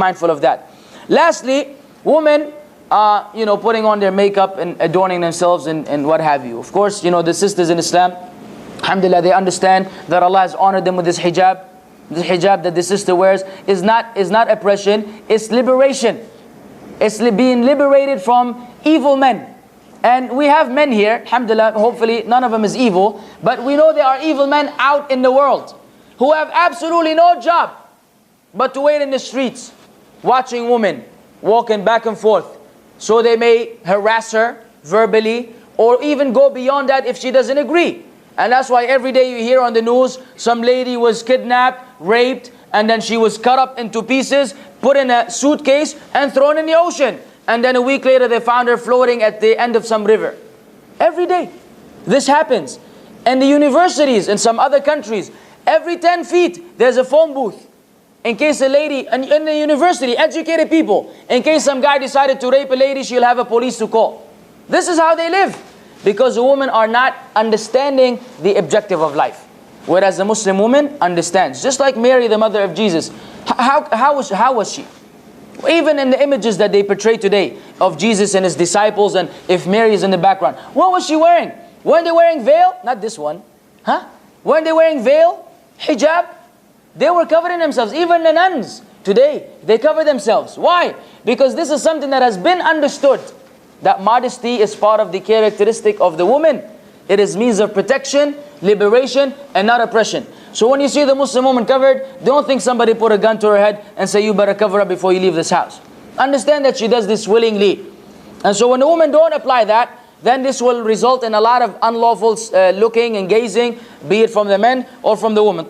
mindful of that. Lastly, women, putting on their makeup and adorning themselves and what have you. Of course, the sisters in Islam, alhamdulillah, they understand that Allah has honored them with this hijab. The hijab that the sister wears is not oppression, it's liberation. It's being liberated from evil men. And we have men here, alhamdulillah, hopefully none of them is evil, but we know there are evil men out in the world who have absolutely no job but to wait in the streets, watching women, walking back and forth. So they may harass her verbally, or even go beyond that if she doesn't agree. And that's why every day you hear on the news, some lady was kidnapped, raped, and then she was cut up into pieces, put in a suitcase, and thrown in the ocean. And then a week later they found her floating at the end of some river. Every day this happens. And the universities in some other countries, every 10 feet there's a phone booth. In case a lady, in the university, educated people, in case some guy decided to rape a lady, she'll have a police to call. This is how they live. Because the women are not understanding the objective of life. Whereas the Muslim woman understands. Just like Mary, the mother of Jesus. How was she? Even in the images that they portray today of Jesus and his disciples, and if Mary is in the background, what was she wearing? Weren't they wearing veil? Not this one. Weren't they wearing veil? Hijab? They were covering themselves. Even the nuns today, they cover themselves. Why? Because this is something that has been understood. That modesty is part of the characteristic of the woman. It is means of protection, liberation, and not oppression. So when you see the Muslim woman covered, don't think somebody put a gun to her head and say, you better cover up before you leave this house. Understand that she does this willingly. And so when the woman don't apply that, then this will result in a lot of unlawful looking and gazing, be it from the men or from the woman.